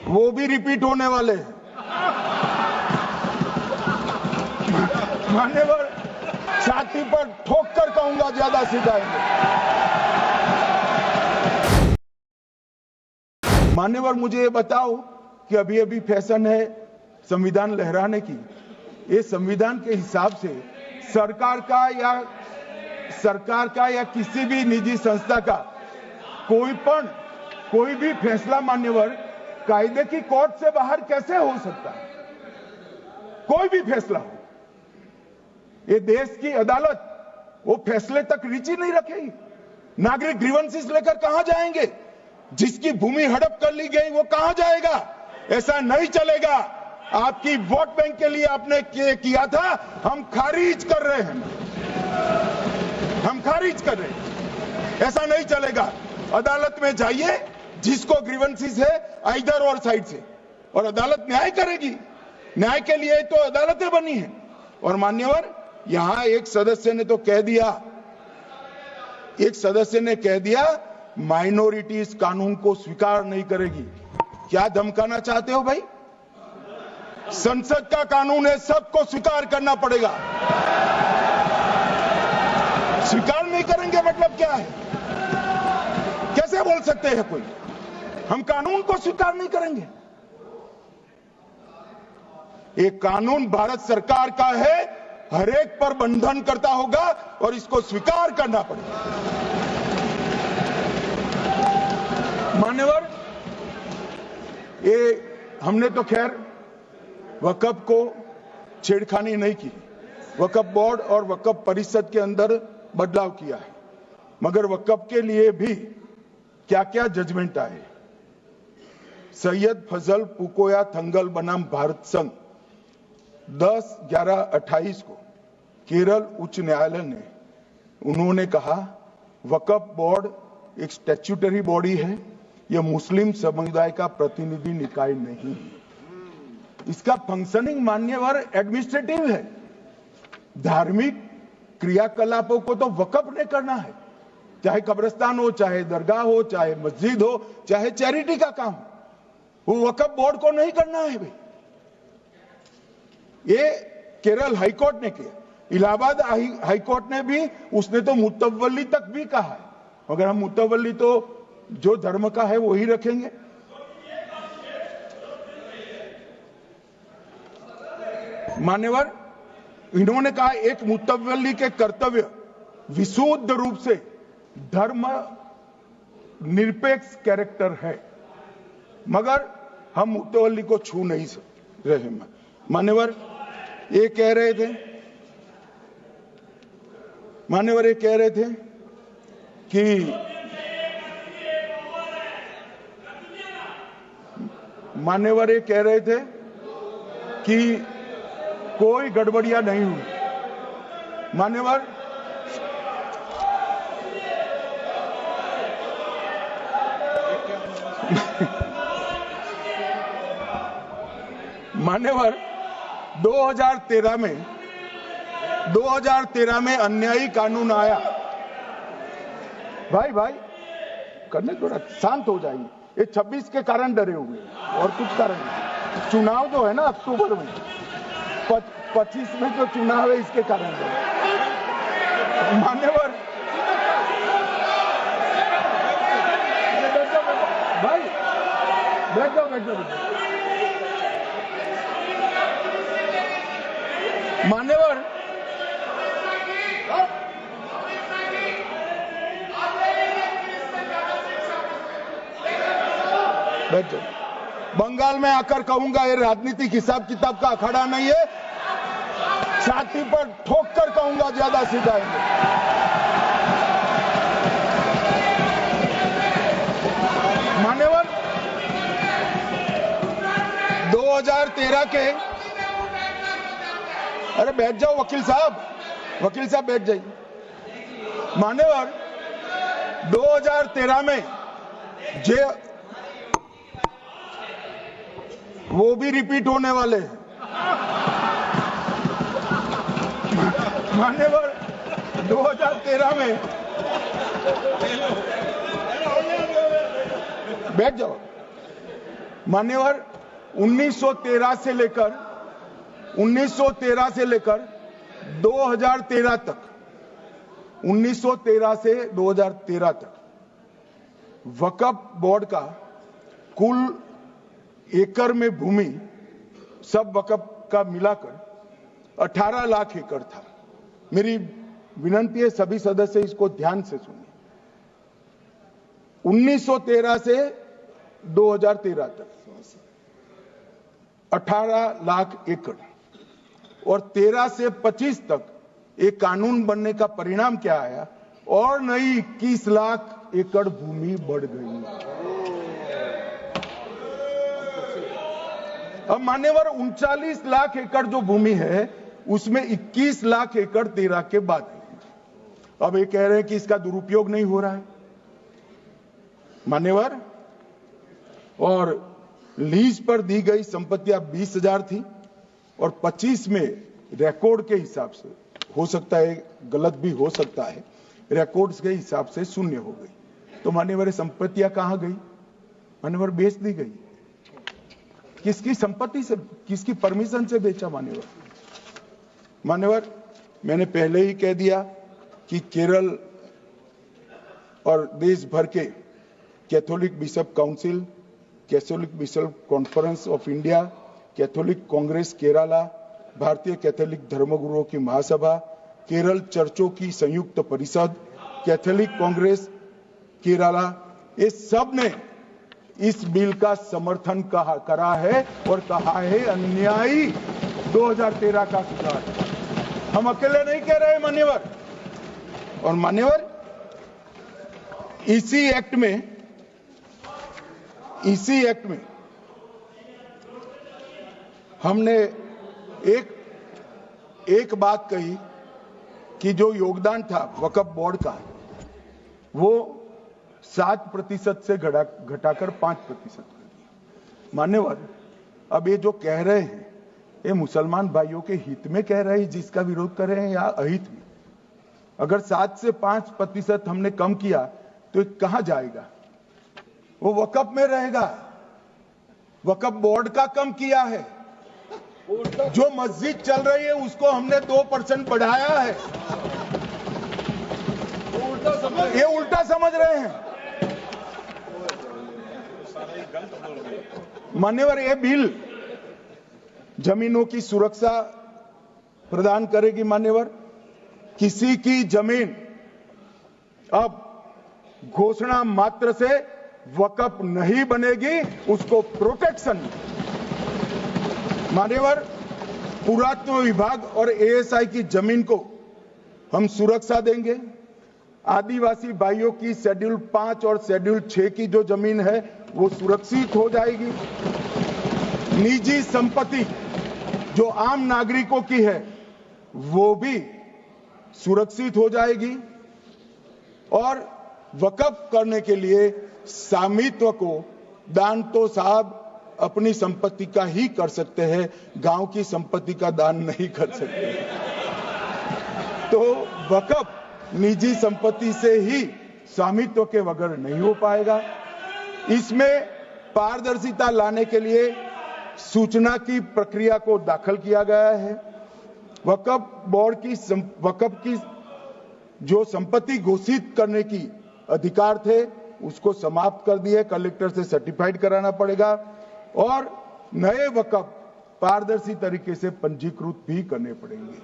वो भी रिपीट होने वाले हैं। मान्यवर, छाती पर ठोक कर कहूंगा, ज्यादा सिखाएंगे। मान्यवर, मुझे ये बताओ कि अभी अभी फैशन है संविधान लहराने की। ये संविधान के हिसाब से सरकार का या किसी भी निजी संस्था का कोई भी फैसला मान्यवर कायदे की कोर्ट से बाहर कैसे हो सकता है? कोई भी फैसला हो, ये देश की अदालत वो फैसले तक रुचि नहीं रखेगी। नागरिक ग्रीवेंसेस लेकर कहां जाएंगे? जिसकी भूमि हड़प कर ली गई वो कहां जाएगा? ऐसा नहीं चलेगा। आपकी वोट बैंक के लिए आपने किया था, हम खारिज कर रहे हैं, हम खारिज कर रहे हैं। ऐसा नहीं चलेगा। अदालत में जाइए, जिसको ग्रीवेंसेस है इधर और साइड से, और अदालत न्याय करेगी। न्याय के लिए तो अदालतें बनी हैं। और मान्यवर, यहां एक सदस्य ने कह दिया माइनॉरिटी इस कानून को स्वीकार नहीं करेगी। क्या धमकाना चाहते हो भाई? संसद का कानून है, सबको स्वीकार करना पड़ेगा। स्वीकार नहीं करेंगे मतलब क्या है? कैसे बोल सकते हैं कोई? हम कानून को स्वीकार नहीं करेंगे। एक कानून भारत सरकार का है, हर एक पर बंधन करता होगा और इसको स्वीकार करना पड़ेगा। मान्यवर, ये हमने तो खैर वक्फ को छेड़खानी नहीं की। वक्फ बोर्ड और वक्फ परिषद के अंदर बदलाव किया है, मगर वक्फ के लिए भी क्या क्या जजमेंट आए। सैयद फजल पुकोया थंगल बनाम भारत संघ 10/11/28 को केरल उच्च न्यायालय ने उन्होंने कहा वक्फ बोर्ड एक स्टैट्यूटरी बॉडी है, यह मुस्लिम समुदाय का प्रतिनिधि निकाय नहीं है। इसका फंक्शनिंग मान्यवर एडमिनिस्ट्रेटिव है। धार्मिक क्रियाकलापों को तो वक्फ ने करना है, चाहे कब्रिस्तान हो, चाहे दरगाह हो, चाहे मस्जिद हो, चाहे चैरिटी का काम, वो वक्फ बोर्ड को नहीं करना है भाई। ये केरल हाईकोर्ट ने किया। इलाहाबाद हाईकोर्ट ने भी, उसने तो मुतवल्ली तक भी कहा है, मगर हम मुतवल्ली तो जो धर्म का है वही रखेंगे। मान्यवर, इन्होंने कहा एक मुतवल्ली के कर्तव्य विशुद्ध रूप से धर्म निरपेक्ष कैरेक्टर है, मगर हम मुतवल्ली को छू नहीं रहे। मान्यवर, ये कह रहे थे कि मान्यवर ये कह रहे थे कि कोई गड़बड़ियां नहीं हुई। मान्यवर, मान्यवर 2013 में अन्यायी कानून आया। भाई करने, थोड़ा शांत हो जाइए। ये 26 के कारण डरे हुए और कुछ कारण नहीं। चुनाव जो है ना अक्टूबर में, 25 में जो चुनाव है इसके कारण मान्यवर, भाई बैठ जाओ। मान्यवर, बैठ जाओ। बंगाल में आकर कहूंगा ये राजनीतिक हिसाब किताब का अखाड़ा नहीं है। छाती पर ठोक कर कहूंगा, ज्यादा सिखाएंगे। मान्यवर, 2013 के, अरे बैठ जाओ वकील साहब बैठ जाइए। मान्यवर, 2013 में वो भी रिपीट होने वाले हैं। मान्यवर, 2013 में बैठ जाओ। मान्यवर 1913 से लेकर 2013 तक 1913 से 2013 तक वक्फ बोर्ड का कुल एकड़ में भूमि सब वक्फ का मिलाकर 18 लाख एकड़ था। मेरी विनंती है सभी सदस्य इसको ध्यान से सुनिए। 1913 से 2013 तक 18 लाख एकड़ और 13 से 25 तक एक कानून बनने का परिणाम क्या आया और नई 21 लाख एकड़ भूमि बढ़ गई। अब मान्यवर 39 लाख एकड़ जो भूमि है उसमें 21 लाख एकड़ 13 के बाद। अब ये कह रहे हैं कि इसका दुरुपयोग नहीं हो रहा है मान्यवर। और लीज पर दी गई संपत्तियां 20,000 थी और 25 में रिकॉर्ड के हिसाब से, हो सकता है गलत भी हो सकता है, रिकॉर्ड्स के हिसाब से शून्य हो गई। तो मान्यवर संपत्तियां कहां गई? मान्यवर बेच दी गई। किसकी संपत्ति से, किसकी परमिशन से बेचा? मान्यवर मैंने पहले ही कह दिया कि केरल और देश भर के Catholic bishop council, Catholic bishop conference of India, Catholic Congress Kerala, भारतीय कैथोलिक धर्मगुरुओं की महासभा, केरल चर्चों की संयुक्त परिषद, कैथोलिक कांग्रेस केरला, ये सब ने इस बिल का समर्थन करा है और कहा है अन्यायी 2013 का सुधार। हम अकेले नहीं कह रहे मान्यवर। और मान्यवर इसी एक्ट में हमने एक बात कही कि जो योगदान था वक्फ बोर्ड का वो 7% से घटाकर 5% कर दिया। मान्यवर अब ये जो कह रहे हैं ये मुसलमान भाइयों के हित में कह रहे हैं जिसका विरोध कर रहे हैं या अहित में? अगर 7 से 5% हमने कम किया तो कहां जाएगा? वो वक्फ में रहेगा। वक्फ बोर्ड का कम किया है। जो मस्जिद चल रही है उसको हमने 2% बढ़ाया है। ये उल्टा समझ रहे हैं मान्यवर। ये बिल जमीनों की सुरक्षा प्रदान करेगी मान्यवर। किसी की जमीन अब घोषणा मात्र से वक्फ नहीं बनेगी, उसको प्रोटेक्शन मान्यवर। पुरातत्व विभाग और एएसआई की जमीन को हम सुरक्षा देंगे। आदिवासी भाइयों की शेड्यूल 5 और शेड्यूल 6 की जो जमीन है वो सुरक्षित हो जाएगी। निजी संपत्ति जो आम नागरिकों की है वो भी सुरक्षित हो जाएगी। और वक्फ करने के लिए स्वामित्व को दान तो साहब अपनी संपत्ति का ही कर सकते हैं, गांव की संपत्ति का दान नहीं कर सकते। तो वक्फ निजी संपत्ति से ही स्वामित्व के बगैर नहीं हो पाएगा। इसमें पारदर्शिता लाने के लिए सूचना की प्रक्रिया को दाखिल किया गया है। वक्फ बोर्ड की वक्फ की जो संपत्ति घोषित करने की अधिकार थे उसको समाप्त कर दिए। कलेक्टर से सर्टिफाइड कराना पड़ेगा और नए वक्फ पारदर्शी तरीके से पंजीकृत भी करने पड़ेंगे।